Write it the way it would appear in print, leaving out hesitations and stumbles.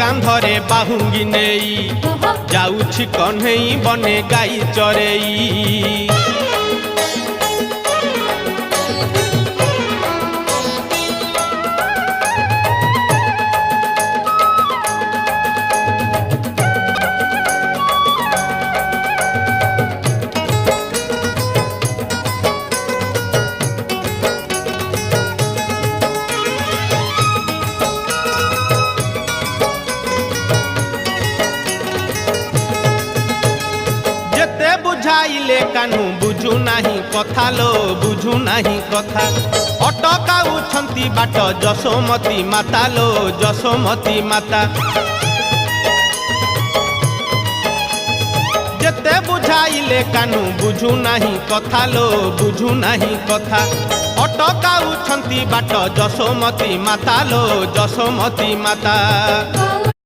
कांधरे बाहुंगी नेई जाउछि कन्हई बने गाई चरेई। बुझाइले कानू बुझू नाही कथा लो बुझू नाही कथा अटकाउछंती बाट जशोमती माता लो जशोमती माता। जेते बुझाइले कानू बुझू नाही कथा लो बुझू नाही कथा अटकाउछंती बाट जशोमती माता लो जशोमती माता।